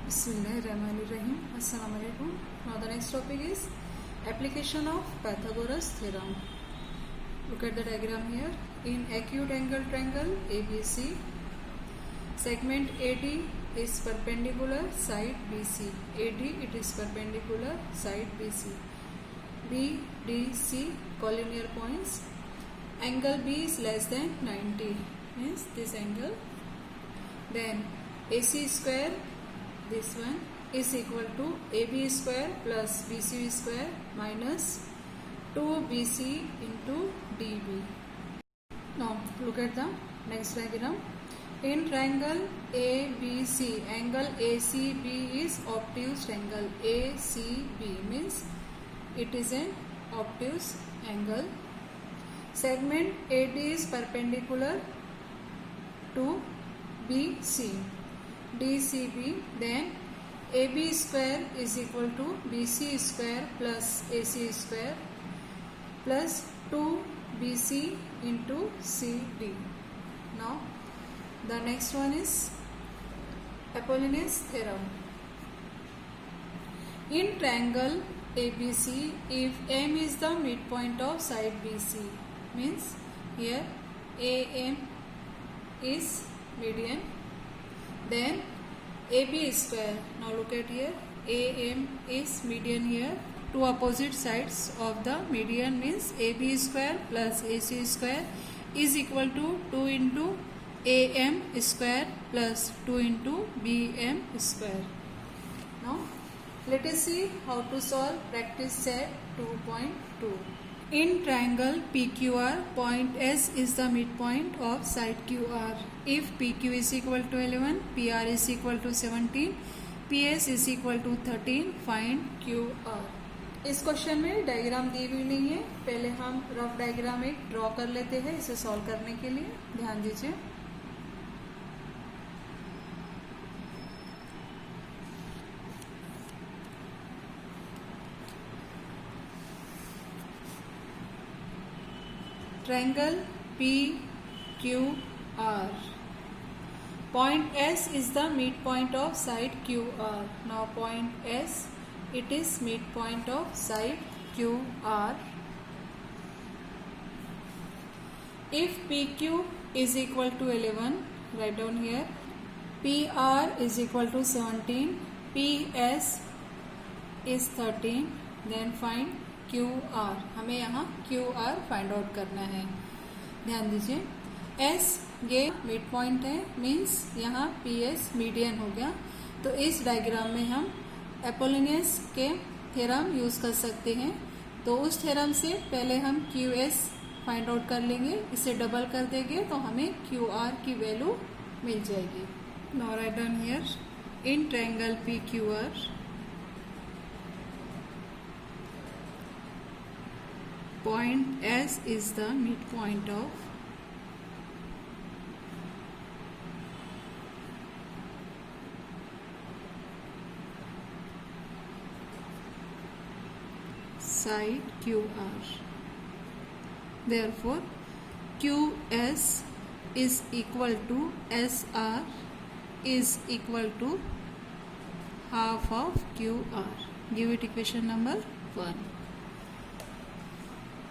Bismillahirrahmanirrahim. Assalamu alaikum. Now the next topic is application of Pythagoras theorem. Look at the diagram here. In acute angle triangle ABC, segment AD is perpendicular side BC. AD it is perpendicular side BC. BDC collinear points. Angle B is less than 90, means this angle. Then AC square, this one, is equal to AB square plus BC square minus 2BC into DB. Now look at the next diagram. In triangle ABC, angle ACB is obtuse angle. ACB means it is an obtuse angle. Segment AD is perpendicular to BC. DCB, then AB square is equal to BC square plus AC square plus 2BC into CD. Now the next one is Apollonius theorem. In triangle ABC, if M is the midpoint of side BC, means here AM is median, then AB square. Now look at here, AM is median here. Two opposite sides of the median means AB square plus AC square is equal to 2 into AM square plus 2 into BM square. Now let us see how to solve practice set 2.2. In triangle PQR, point S is the midpoint of side QR. If PQ is equal to 11, PR is equal to 17, PS is equal to 13, find QR. इस question में diagram दी हुई नहीं है, पहले हम rough diagram एक draw कर लेते हैं इसे सॉल्व करने के लिए. ध्यान दीजिए. Triangle PQR. Point S is the midpoint of side QR. Now point S, it is midpoint of side QR. If PQ is equal to 11, write down here. PR is equal to 17. PS is 13. Then find QR. हमें यहाँ QR find out करना है. ध्यान दीजिए. S ये mid point है, means यहाँ PS median हो गया. तो इस डायग्राम में हम एपोलोनियस के थ्योरम यूज कर सकते हैं. तो उस थ्योरम से पहले हम QS फाइंड आउट कर लेंगे, इसे डबल कर देंगे तो हमें QR की वैल्यू मिल जाएगी. Now right down here. In triangle PQR, point S is the midpoint of side QR. Therefore, QS is equal to SR is equal to half of QR. Give it equation number 1.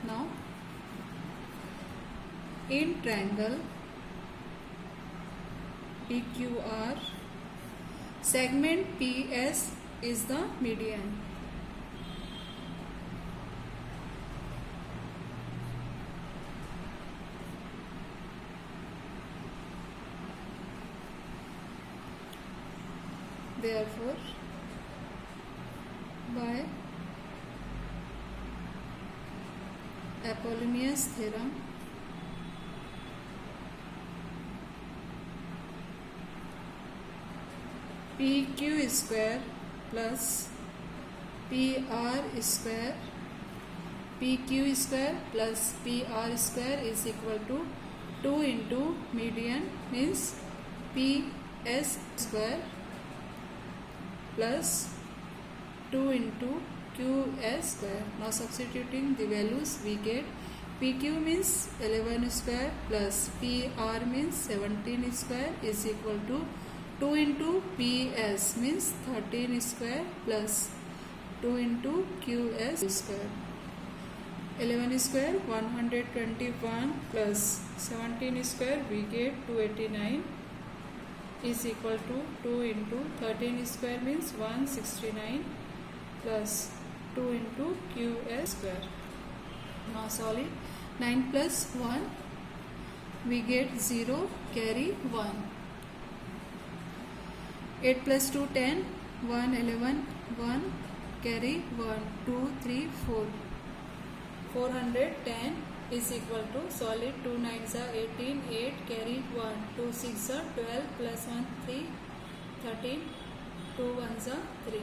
Now, in triangle PQR, segment PS is the median. Therefore, by Apollonius theorem, PQ square plus PR square, PQ square plus PR square is equal to 2 into median, means PS square plus 2 into QS square. Now substituting the values, we get PQ means 11 square plus PR means 17 square is equal to 2 into PS means 13 square plus 2 into QS square. 11 square 121 plus 17 square we get 289 is equal to 2 into 13 square means 169 plus 2 into QS square. Now solve it. 9 plus 1 we get 0, carry 1. 8 plus 2 10, 1 11, 1 carry 1, 2 3 4. 410 is equal to solid 2 9s are 18, 8 carry 1, 2 6 are 12 plus 1 3, 13, 2 1s are 3,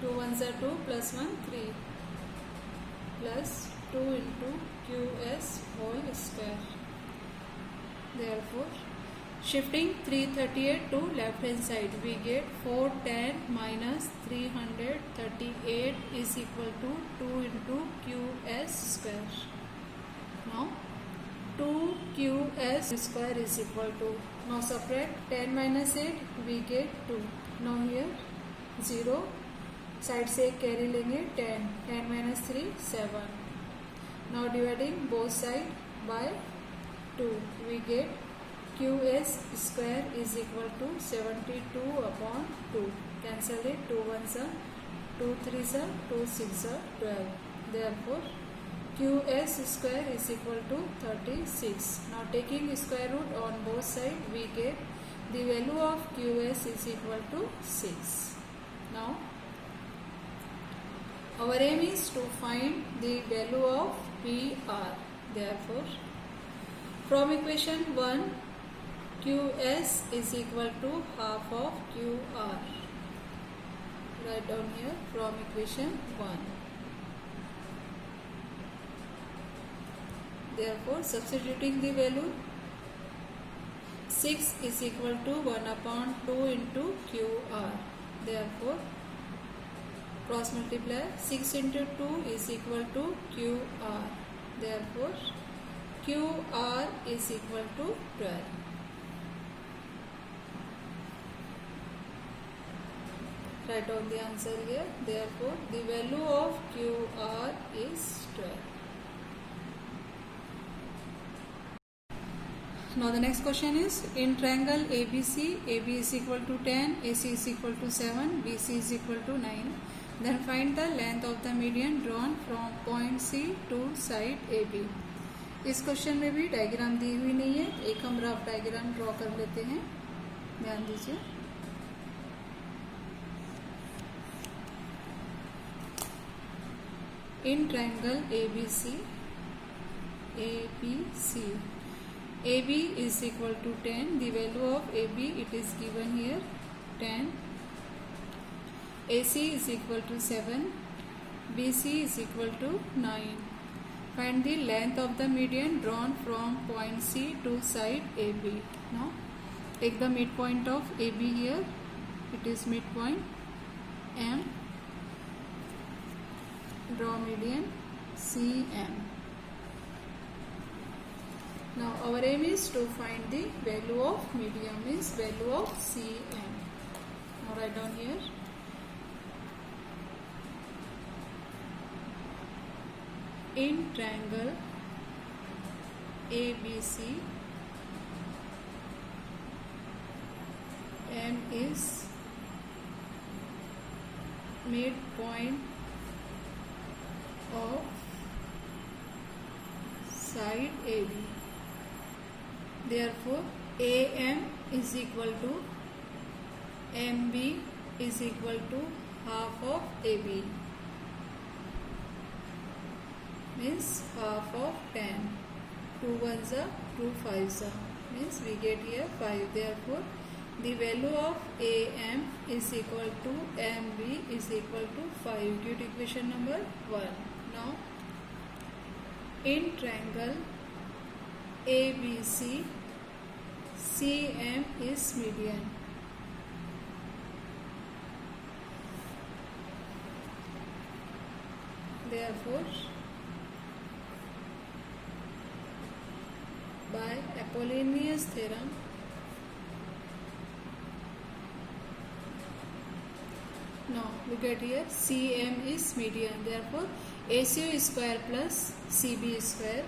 2 1s are 2 plus 1 3 plus 2 into QS whole square. Therefore, shifting 338 to left hand side we get 410 minus 338 is equal to 2 into QS square. Now 2QS square is equal to, now subtract 10 minus 8 we get 2. Now here 0 side से carry लेंगे 10, 10 minus 3 7. Now dividing both side by 2 we get QS square is equal to 72 upon 2. Cancel it. 2 1s are 2 3s are 2 6 are 12. Therefore, QS square is equal to 36. Now taking square root on both sides we get the value of QS is equal to 6. Now our aim is to find the value of PR. Therefore, from equation 1 QS is equal to half of QR. Write down here from equation 1. Therefore, substituting the value 6 is equal to 1 upon 2 into QR. Therefore, cross multiply 6 into 2 is equal to QR. Therefore, QR is equal to 12. Write down the answer here. Therefore, the value of QR is 12. Now the next question is, in triangle ABC, AB is equal to 10, AC is equal to 7, BC is equal to 9. Then find the length of the median drawn from point C to side AB. इस question में भी diagram दी हुई नहीं है, एक हम rough diagram draw कर लेते हैं. ध्यान दीजिए. In triangle ABC, AB is equal to 10. The value of AB it is given here 10. AC is equal to 7. BC is equal to 9. Find the length of the median drawn from point C to side AB. Now take the midpoint of AB here. It is midpoint M. Draw median CM. Now our aim is to find the value of median, means value of CM. Now write down here. In triangle ABC, M is midpoint of side AB. Therefore, AM is equal to MB is equal to half of AB. Means half of 10. 2 1s are 2 5s are. Means we get here 5. Therefore, the value of AM is equal to MB is equal to 5. Get equation number 1. Now, in triangle ABC, CM is median. Therefore, by Apollonius theorem, Now look at here, CM is median, therefore ACO square plus CB square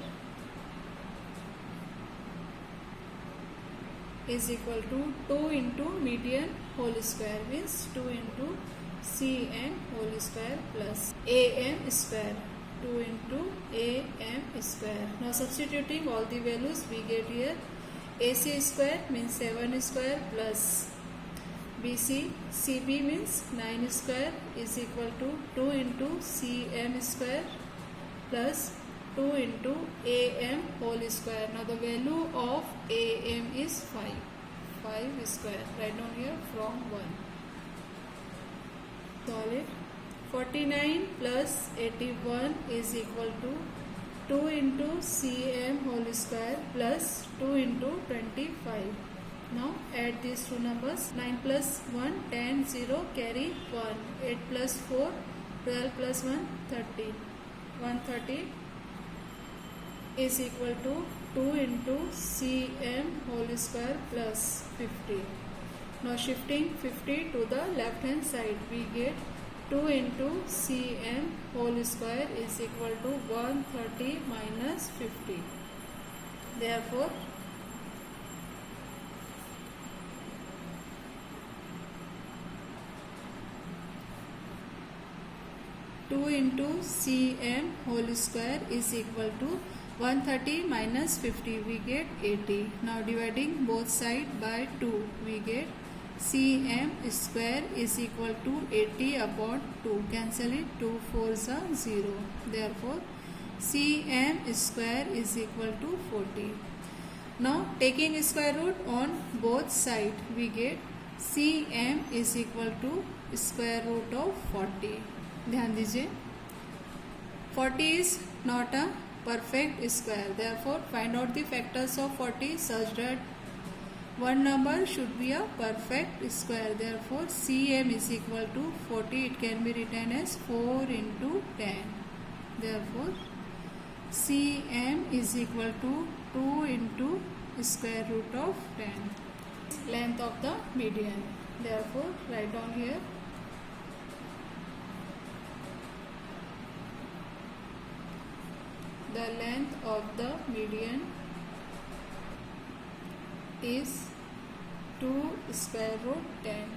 is equal to 2 into median whole square, means 2 into CM whole square plus AM square, 2 into AM square. Now substituting all the values, we get here AC square means 7 square plus BC, CB means 9 square is equal to 2 into CM square plus 2 into AM whole square. Now the value of AM is 5 square. Write down here from 1. Solve it. 49 plus 81 is equal to 2 into CM whole square plus 2 into 25. Now add these two numbers. 9 plus 1, 10, 0, carry 1. 8 plus 4, 12 plus 1, 13. 130 is equal to 2 into CM whole square plus 50. Now shifting 50 to the left hand side, we get 2 into CM whole square is equal to 130 minus 50. Therefore, two into CM whole square is equal to 130 minus 50, we get 80. Now dividing both sides by 2, we get CM square is equal to 80 upon 2. Cancel it, 2 4s are 0. Therefore, CM square is equal to 40. Now taking square root on both sides, we get CM is equal to square root of 40. ध्यान दीजिए, 40 is not a perfect square. Therefore, find out the factors of 40 such that one number should be a perfect square. Therefore, CM is equal to 40. It can be written as 4 into 10. Therefore, CM is equal to 2 into square root of 10. Length of the median. Therefore, write down here. The length of the median is 2 square root 10.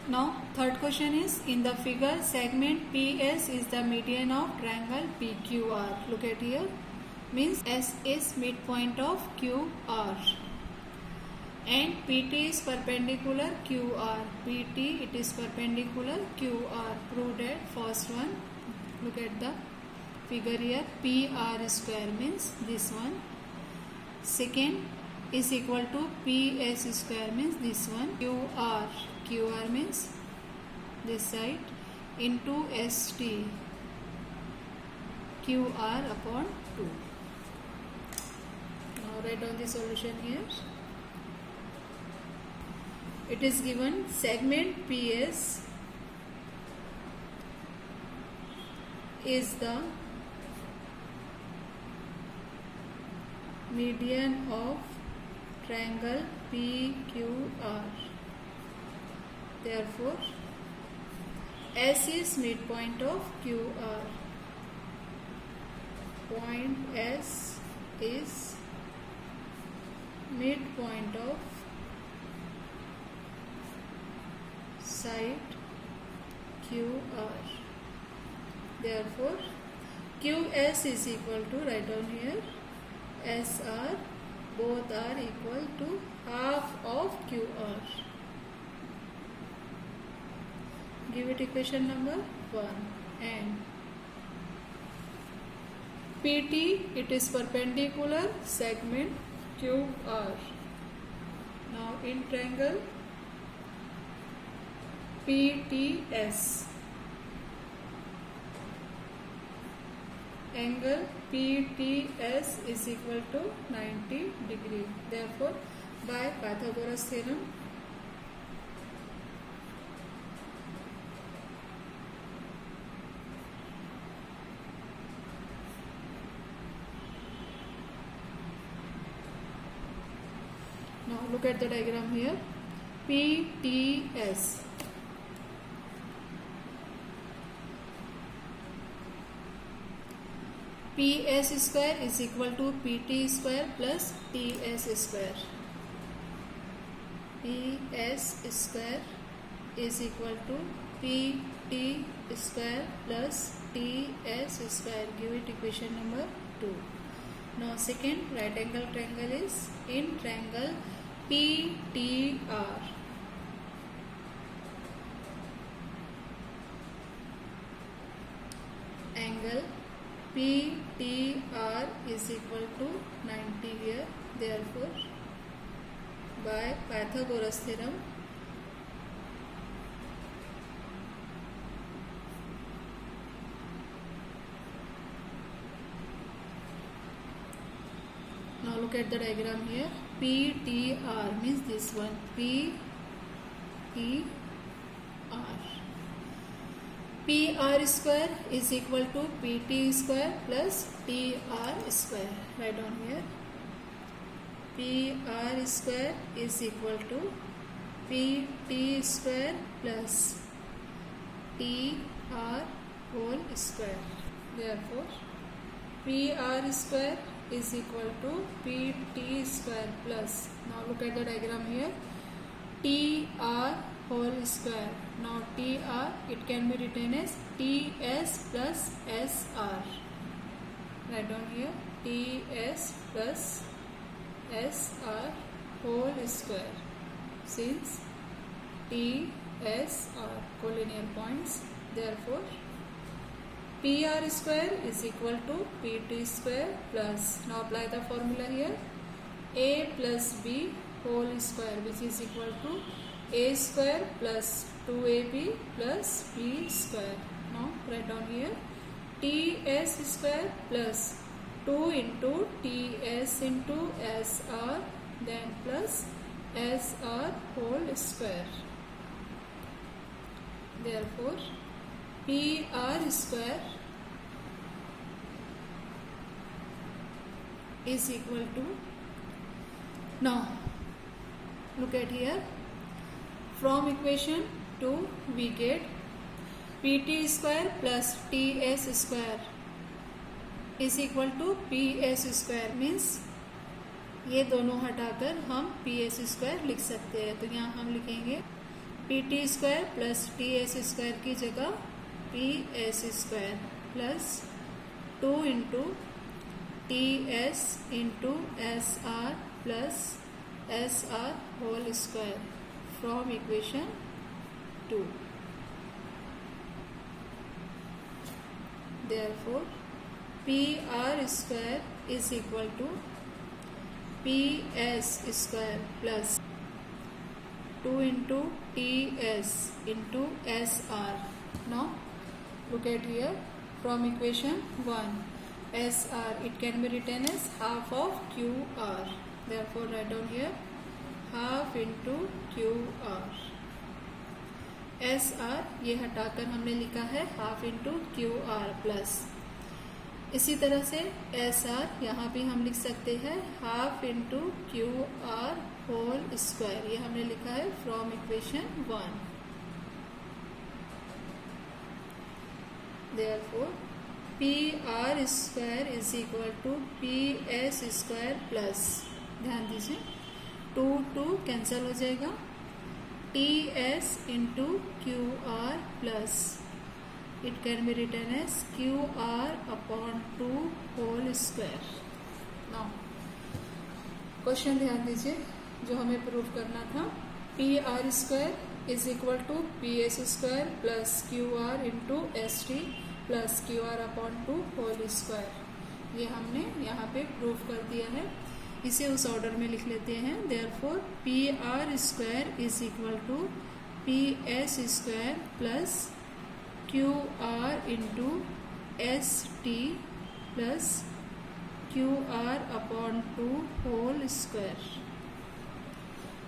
Now third question is, in the figure segment PS is the median of triangle PQR. Look at here, means S is midpoint of QR and PT is perpendicular QR. PT, it is perpendicular QR. Prove that first one. Look at the figure here, PR square means this one. Second is equal to PS square means this one. QR means this side into ST, QR upon 2. Now write down the solution here. It is given segment PS is the median of triangle PQR. Therefore, S is midpoint of QR. Point S is midpoint of side QR. Therefore, QS is equal to, write down here, SR, both are equal to half of QR. Give it equation number 1. And PT, it is perpendicular segment QR. Now in triangle PTS, angle PTS is equal to 90 degree. Therefore, by Pythagoras theorem, now look at the diagram here. PTS, P S square is equal to P T square plus T S square. P S square is equal to P T square plus T S square. Give it equation number 2. Now second right angle triangle is in triangle PTR. Angle PTR is equal to 90 here. Therefore, by Pythagoras theorem, now look at the diagram here. PTR means this one, PTR. PR square is equal to PT square plus TR square. Write down here. PR square is equal to PT square plus TR whole square. Therefore, PR square is equal to PT square plus, now look at the diagram here, TR whole square. Now TR, it can be written as TS plus SR. Write down here, TS plus SR whole square. Since TS are collinear points, therefore PR square is equal to PT square plus, now apply the formula here, A plus B whole square, which is equal to A square plus 2AB plus B square. Now write down here, TS square plus 2 into TS into SR, then plus SR whole square. Therefore, PR square is equal to, now look at here, from equation 2 we get PT square plus TS square is equal to PS square, means ये दोनों हटाकर हम PS square लिख सकते हैं। तो यहाँ हम लिखेंगे PT square plus TS square की जगह PS square plus 2 into TS into SR plus SR whole square from equation 2. Therefore, PR square is equal to PS square plus 2 into TS into SR. Now look at here, from equation 1, SR, it can be written as half of QR. Therefore write down here, half into QR. SR ये हटाकर हमने लिखा है half into QR plus, इसी तरह से SR यहाँ भी हम लिख सकते हैं half into QR whole square, ये हमने लिखा है from equation 1. Therefore, PR square is equal to PS square plus, ध्यान दीजिए 2 कैंसिल हो जाएगा, TS into QR plus, it can be written as QR upon 2 whole square. Now question ध्यान दीजिए जो हमें प्रूव करना था, PR square is equal to PS square plus QR into ST plus QR upon 2 whole square. ये हमने यहाँ पे प्रूव कर दिया है, इसे उस ऑर्डर में लिख लेते हैं. Therefore, PR square is equal to PS square plus QR into ST plus QR upon 2 whole square.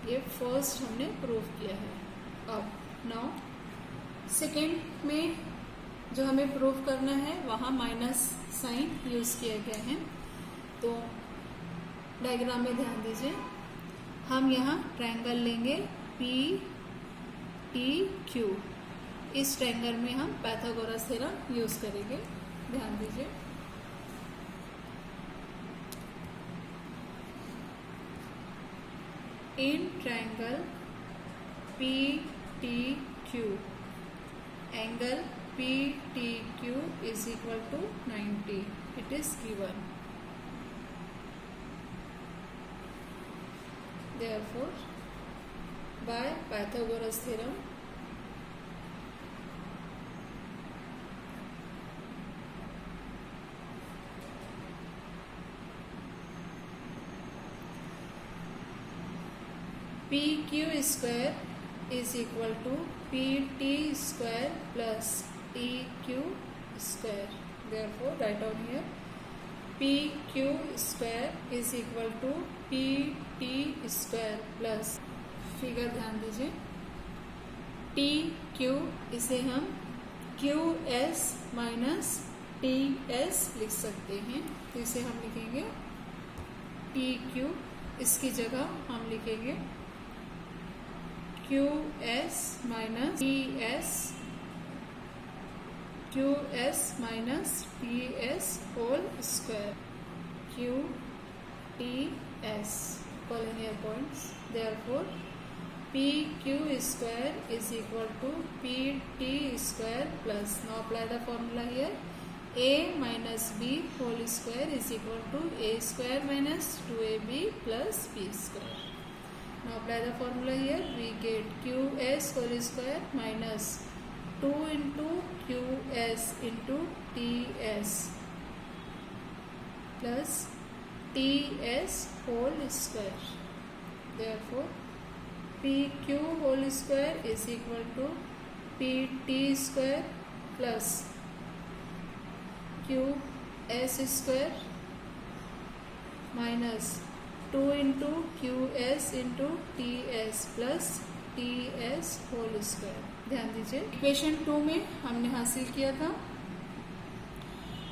ये फर्स्ट हमने प्रूव किया है. अब नाउ सेकेंड में जो हमें प्रूव करना है वहाँ माइनस साइन यूज किया गया है. तो डायग्राम में ध्यान दीजिए, हम यहाँ ट्रायंगल लेंगे PTQ. इस ट्रायंगल में हम पाइथागोरस थ्योरम यूज करेंगे. ध्यान दीजिए, in triangle PTQ, angle PTQ is equal to 90. It is given. Therefore, by Pythagoras theorem, PQ square is equal to PT square plus TQ square. Therefore, write down here PQ square is equal to PT square plus, figure ध्यान दीजिए, TQ इसे हम QS minus TS लिख सकते हैं, तो इसे हम लिखेंगे TQ, इसकी जगह हम लिखेंगे QS minus TS, QS minus TS whole square, QTS collinear points. Therefore, PQ square is equal to PT square plus, now apply the formula here, A minus B whole square is equal to A square minus 2AB plus B square. Now apply the formula here, we get QS whole square minus 2 into QS into TS plus TS whole square. Therefore, PQ whole square is equal to PT square plus QS square minus 2 into QS into TS plus TS whole square. ध्यान दीजिए, equation 2 में हमने हासिल किया था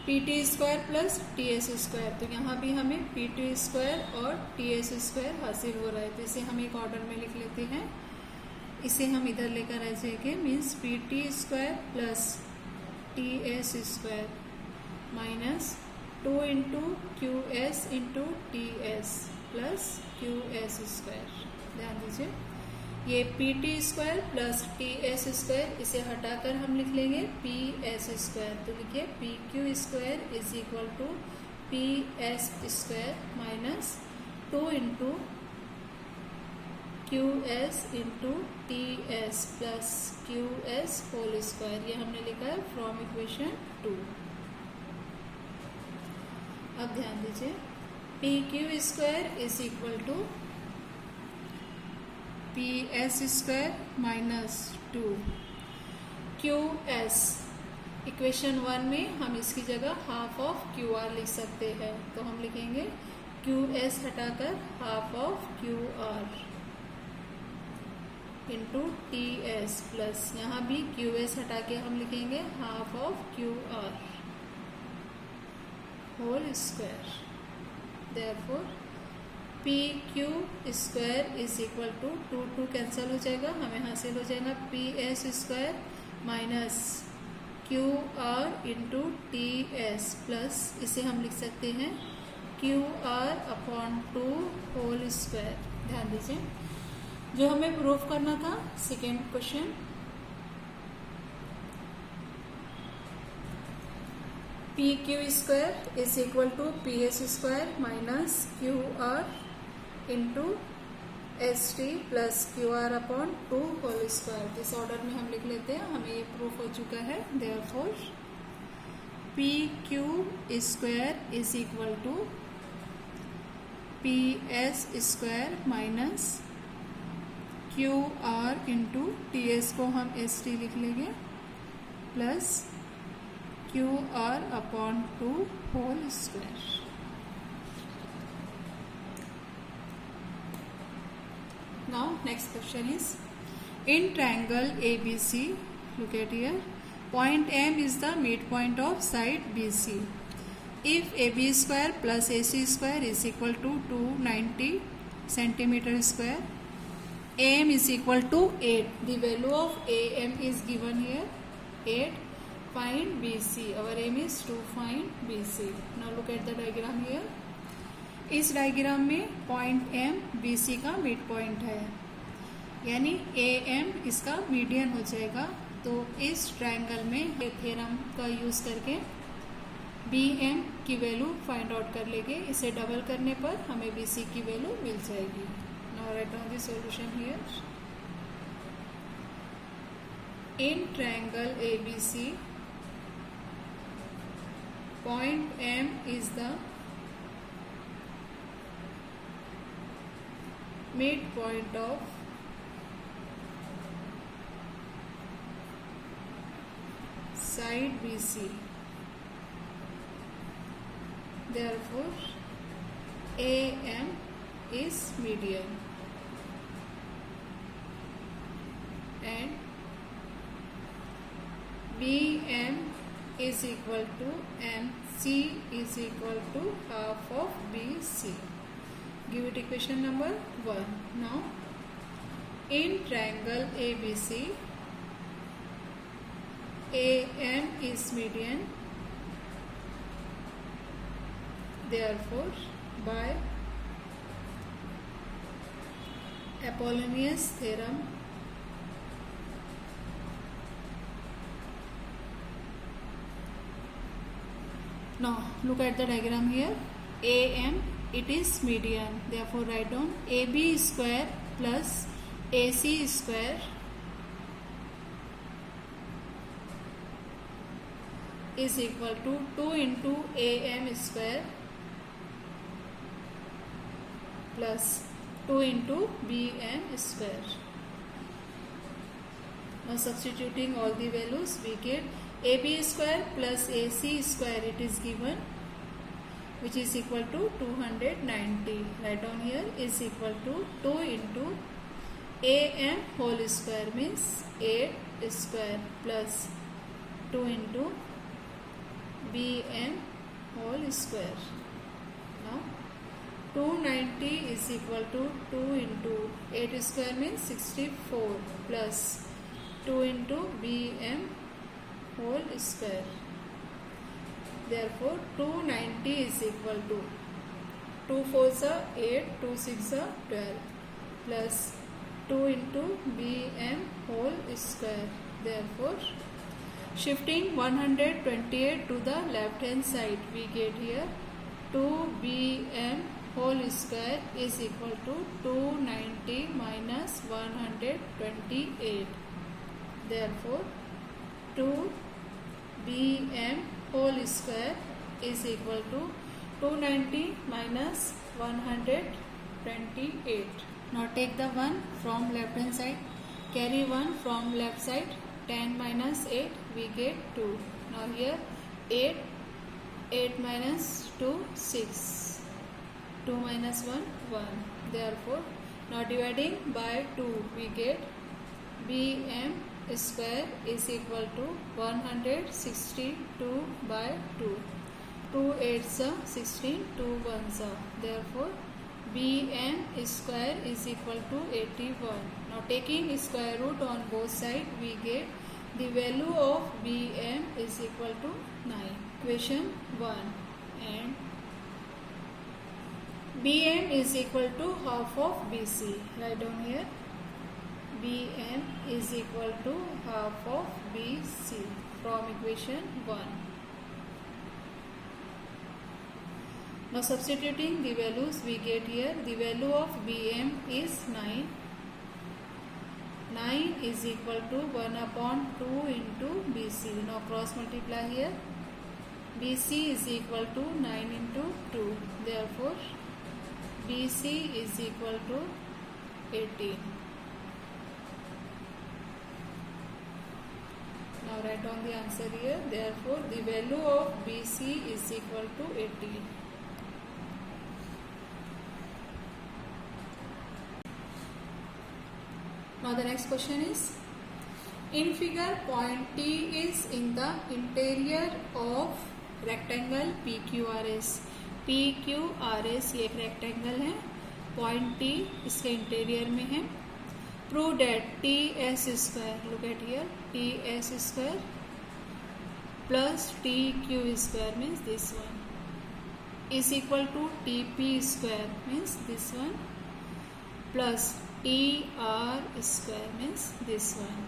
PT square plus TS square, तो यहाँ भी हमें PT स्क्वायर और TS स्क्वायर हासिल हो रहा है, तो इसे हम एक ऑर्डर में लिख लेते हैं. इसे हम इधर लेकर आ जाएंगे, means PT square plus TS square minus 2 into QS into TS plus QS square. ध्यान दीजिए, ये PT square plus TS square, इसे हटाकर हम लिख लेंगे PS स्क्वायर, तो लिखिए PQ square is equal to PS square minus 2 into QS into TS plus QS whole square. ये हमने लिखा है फ्रॉम इक्वेशन 2. अब ध्यान दीजिए, PQ square is equal to PS square minus 2 QS. Equation 1 में हम इसकी जगह हाफ ऑफ QR लिख सकते हैं, तो हम लिखेंगे QS हटाकर half of QR into TS plus, यहाँ भी QS हटा के हम लिखेंगे half of QR whole square. Therefore, PQ square is equal to 2 cancel हो जाएगा, हमें हासिल हो जाएगा PS square minus QR into TS plus, इसे हम लिख सकते हैं QR अपॉन 2 होल स्क्वायर. ध्यान दीजिए, जो हमें प्रूफ करना था second question, PQ square is equal to PS square minus QR into ST plus QR upon 2 whole square. इस ऑर्डर में हम लिख लेते हैं, हमें ये प्रूफ हो चुका है. Therefore PQ square is equal to PS square minus QR into TS को हम ST लिख लेंगे plus QR upon 2 whole square. Now next question is, in triangle ABC, look at here, point M is the midpoint of side BC. If AB square plus AC square is equal to 290 centimeter square, AM is equal to 8. The value of AM is given here 8. Find BC. Our aim is to find BC. Now look at the diagram here. इस diagram में point M B C का mid point है, यानी A M इसका median हो जाएगा। तो इस ट्रायंगल में थ्योरम का यूज़ करके बी एम की वैल्यू फाइंड आउट कर लेंगे। इसे डबल करने पर हमें बी सी की वैल्यू मिल जाएगी। Now write down the solution here. In triangle ABC, point M is the midpoint of side BC. Therefore, AM is median and BM is equal to MC is equal to half of BC. Give it equation number 1. Now, in triangle ABC, AM is median. Therefore, by Apollonius theorem, now look at the diagram here. AM, it is median. Therefore, write down AB square plus AC square is equal to 2 into AM square plus 2 into BM square. Now substituting all the values, we get AB square plus AC square, it is given, which is equal to 290. Write down here is equal to 2 into AM whole square means 8 square plus 2 into BM whole square. Now 290 is equal to 2 into 8 square means 64 plus 2 into BM whole square. Therefore, 290 is equal to 2 4s are 8, 2 6s are 12 plus 2 into BM whole square. Therefore, shifting 128 to the left hand side, we get here 2BM whole square is equal to 290 minus 128. Therefore, 2BM whole square is equal to 290 minus 128. Now take the 1 from left hand side, carry 1 from left side, 10 minus 8 we get 2. Now here 8, 8 minus 2 6, 2 minus 1 1. Therefore, now dividing by 2 we get BM square is equal to 162 by 2. 2 8s are 16, 2 1s are. Therefore, BM square is equal to 81. Now taking square root on both sides, we get the value of BM is equal to 9. Equation 1 and BM is equal to half of BC. Write down here. BM is equal to half of BC from equation 1. Now substituting the values, we get here the value of BM is 9. 9 is equal to 1 upon 2 into BC. Now cross multiply here. BC is equal to 9 into 2. Therefore, BC is equal to 18. Now write down the answer here. Therefore, the value of BC is equal to 18. Now the next question is, in figure point T is in the interior of rectangle PQRS. PQRS ये एक rectangle है, point T इसके interior में है. Prove that TS square, look at here, TS square plus TQ square means this one is equal to TP square means this one plus TR square means this one.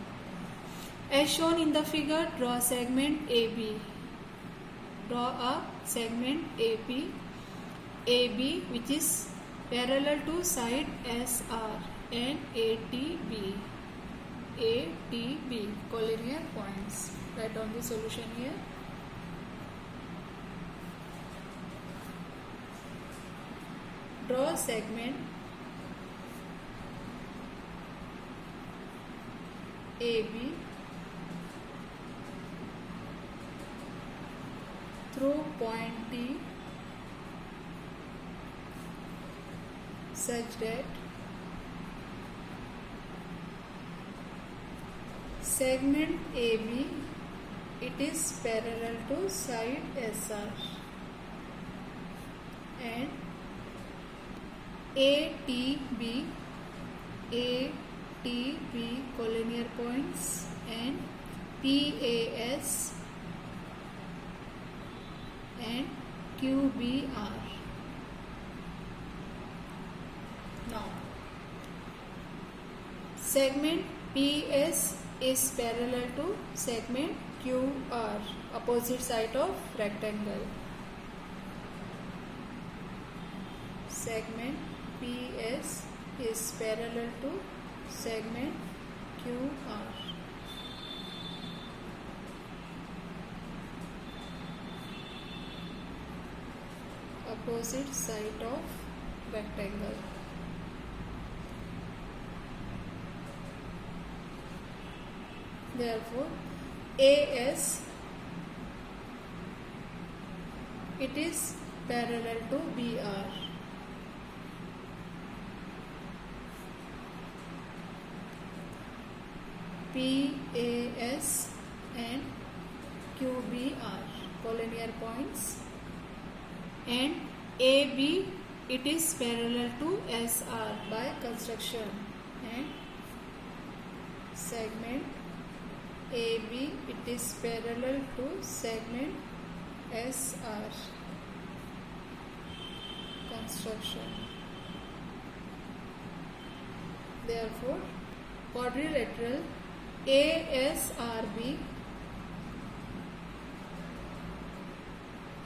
As shown in the figure, draw segment AB. Draw a segment AB which is parallel to side SR and ATB collinear points. Write down the solution here. Draw segment AB through point T such that segment AB it is parallel to side SR and ATB collinear points and PAS and QBR. Now, segment PS is parallel to segment QR, opposite side of rectangle. Segment PS is parallel to segment QR. Opposite side of rectangle. Therefore, AS it is parallel to BR. PAS and QBR collinear points and AB it is parallel to SR by construction and segment AB it is parallel to segment SR construction. Therefore, quadrilateral ASRB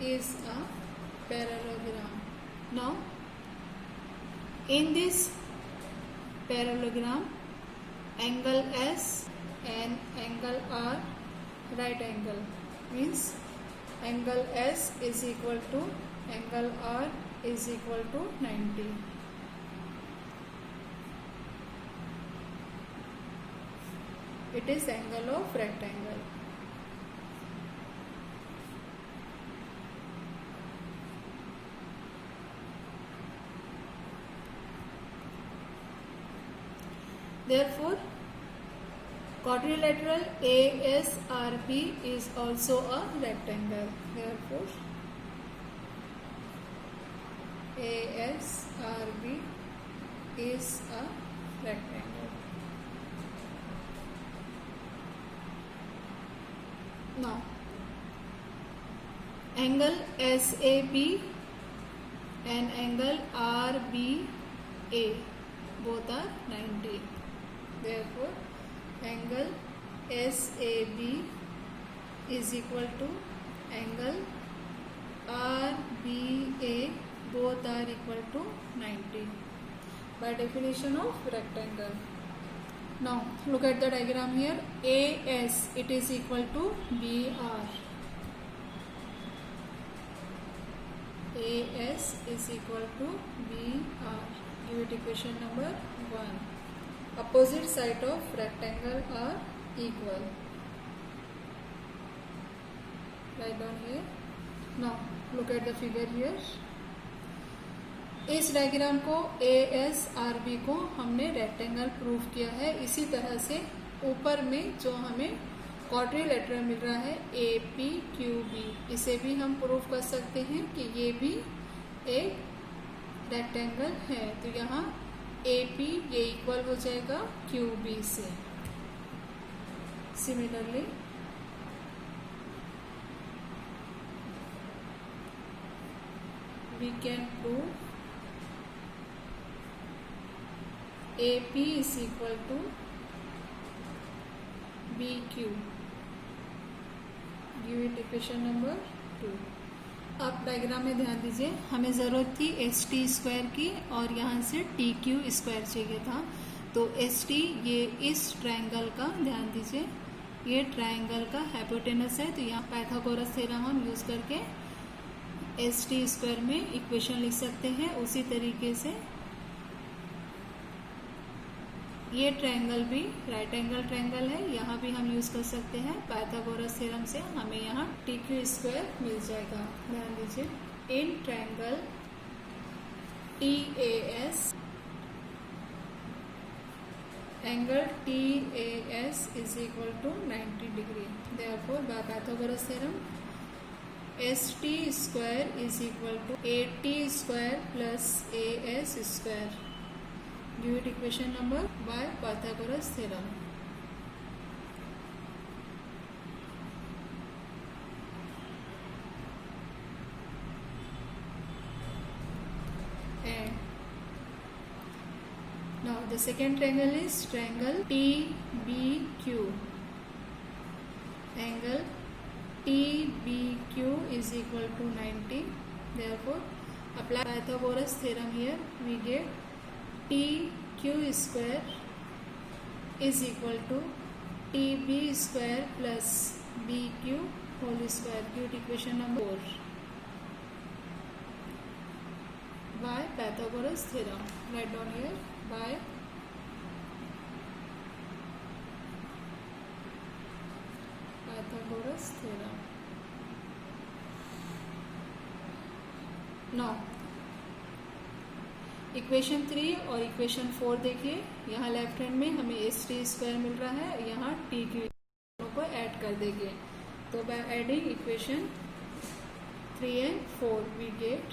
is a parallelogram. Now, in this parallelogram, angle S and angle R right angle means angle S is equal to angle R is equal to 90. It is angle of rectangle. Therefore, quadrilateral ASRB is also a rectangle. Therefore, ASRB is a rectangle. Now, angle SAB and angle RBA both are 90. Therefore, angle SAB is equal to angle RBA both are equal to 90 by definition of rectangle. Now, look at the diagram here. AS it is equal to BR. AS is equal to BR. Give it equation number 1. Opposite side of rectangle are equal. Write down here. Now, look at the figure here. इस diagram को ASRB को हमने rectangle proof किया है. इसी तरह से ऊपर में जो हमें क्वाड्रिलेटरल मिल रहा है APQB, इसे भी हम प्रूफ कर सकते हैं कि ये भी एक रेक्टेंगल है. तो यहाँ AP ये इक्वल हो जाएगा QB से. Similarly we can prove AP is equal to BQ. Give it equation number 2. अब डायग्राम में ध्यान दीजिए, हमें ज़रूरत थी एस टी स्क्वायर की और यहाँ से टी क्यू स्क्वायर चाहिए था। तो एस टी ये इस ट्रायंगल का, ध्यान दीजिए ये ट्रायंगल का हाइपोटेनस है, तो यहाँ पाइथागोरस थ्योरम हम यूज़ करके एस टी स्क्वायर में इक्वेशन लिख सकते हैं। उसी तरीके से ये ट्रायंगल भी राइट एंगल ट्रायंगल है, यहाँ भी हम यूज़ कर सकते हैं पाइथागोरस थ्योरम से, हमें यहाँ टी क्यू स्क्वायर मिल जाएगा। ध्यान दीजिए, in triangle T A S angle T A S is equal to 90 degree. Therefore by Pythagoras theorem S T square is equal to A T square plus A S square. Give it equation number by Pythagoras theorem. And now the second triangle is triangle TBQ. Angle TBQ is equal to 90. Therefore, apply Pythagoras theorem here. We get T Q square is equal to T B square plus B Q whole square. Cute equation number 4 by Pythagoras theorem. Right down here by Pythagoras theorem. Now equation 3 और equation 4 देखिए, यहाँ left hand में हमें S T square मिल रहा है, यहाँ T Q को add कर देंगे। तो by adding equation 3 and 4 we get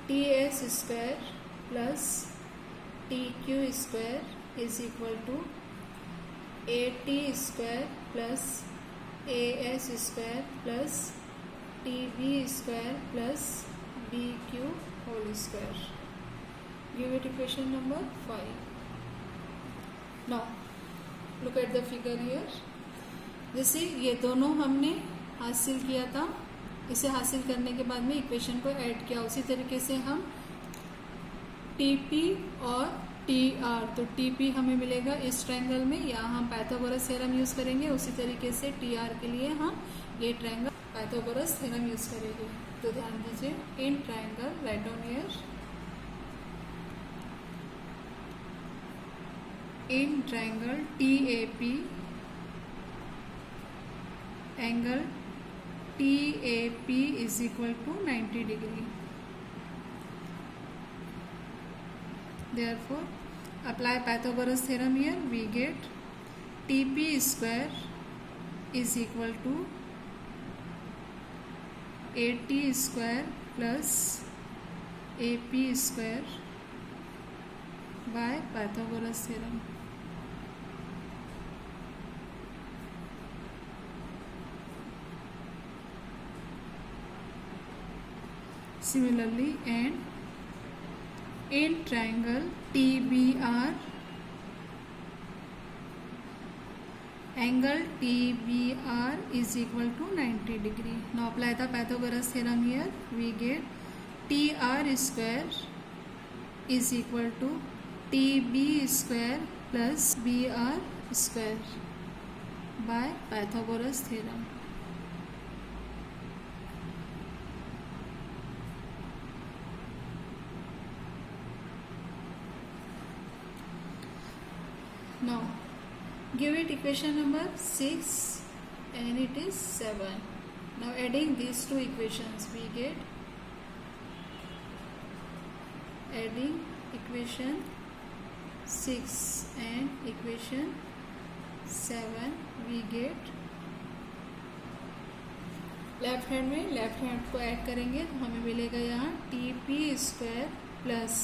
T S square plus T Q square is equal to A T square plus A S square plus T B square plus B Q whole square. Give it equation number 5. Now look at the figure here. जैसे ये दोनों हमने हासिल किया था, इसे हासिल करने के बाद में इक्वेशन को ऐड किया, उसी तरीके से हम टी पी और टी आर, तो टी पी हमें मिलेगा इस ट्रायंगल में, यहाँ हम पाइथागोरस थ्योरम यूज़ करेंगे। उसी तरीके से टी आर के लिए हम ये ट्रायंगल पाइथागोरस थ्योरम यूज़ करेंगे। तो ध्यान दीजिए, in triangle right down here, in triangle T A P angle T A P is equal to 90 degree. Therefore, apply Pythagoras theorem here. We get TP square is equal to AT square plus AP square by Pythagoras theorem. Similarly, and in triangle TBR, angle TBR is equal to 90 degree. Now apply the Pythagoras theorem here. We get TR square is equal to TB square plus BR square by Pythagoras theorem. Now give it equation number 6 and it is 7. Now adding these two equations we get, adding equation 6 and equation 7 we get, left hand में left hand को add करेंगे तो हमें मिलेगा यहाँ T P square plus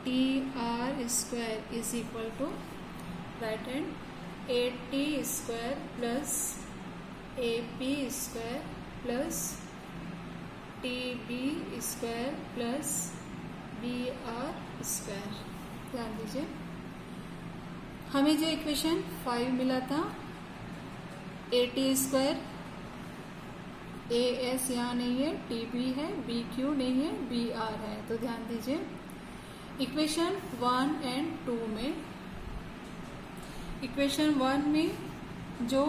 T R square is equal to right hand 8t square plus AP square plus TB square plus BR square. ध्यान दीजिए, हमें जो इक्वेशन 5 मिला था, AT स्क्वायर, AS यहाँ नहीं है, TB है, BQ नहीं है, BR है। तो ध्यान दीजिए, इक्वेशन 1 एंड 2 में, इक्वेशन 1 में जो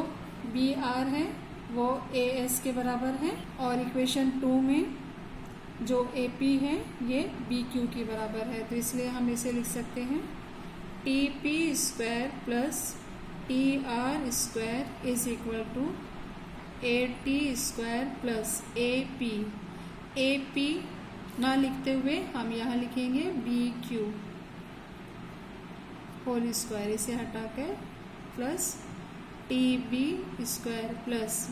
BR है वो AS के बराबर है, और इक्वेशन 2 में जो AP है ये BQ के बराबर है। तो इसलिए हम इसे लिख सकते हैं TP square plus TR square is equal to AT square plus AP ना लिखते हुए हम यहाँ लिखेंगे BQ होल स्क्वायर, इसे हटा कर plus TB square plus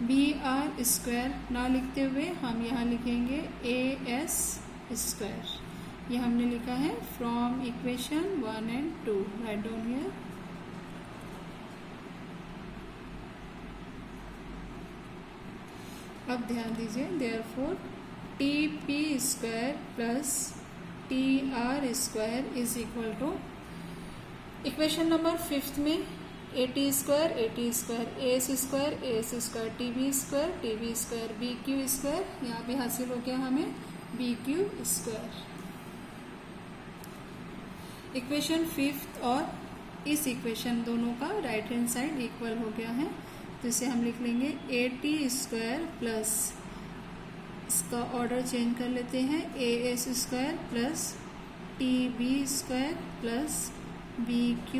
BR square ना लिखते हुए हम यहाँ लिखेंगे AS स्क्वायर। ये हमने लिखा है from equation 1 and 2। Right down here. अब ध्यान दीजिए, therefore TP square plus TR square is equal to equation number 5 में AT square AS square TB square BQ square, यहाँ पे हासिल हो गया हमें BQ स्क्वायर। इक्वेशन 5 और इस इक्वेशन दोनों का राइट हैंड साइड इक्वल हो गया है, तो इसे हम लिख लेंगे AT स्क्वायर प्लस, इसका ऑर्डर चेंज कर लेते हैं, AS square plus TB square plus BQ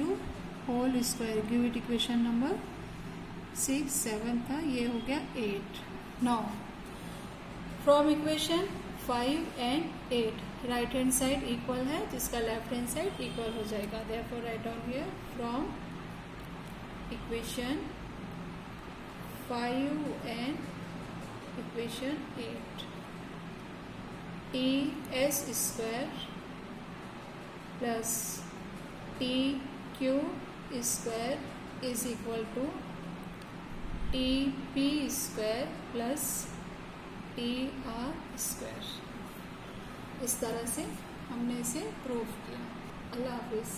whole square. Give it equation number 6, 7 था, ये हो गया 8। Now from equation 5 and 8 right hand side equal है, जिसका लेफ्ट हैंड साइड इक्वल हो जाएगा। Therefore right down here from equation 5 and equation 8 TS square plus TQ square is equal to TP square plus TR square. इस तरह से हमने इसे prove किया। अल्लाह हाफिज।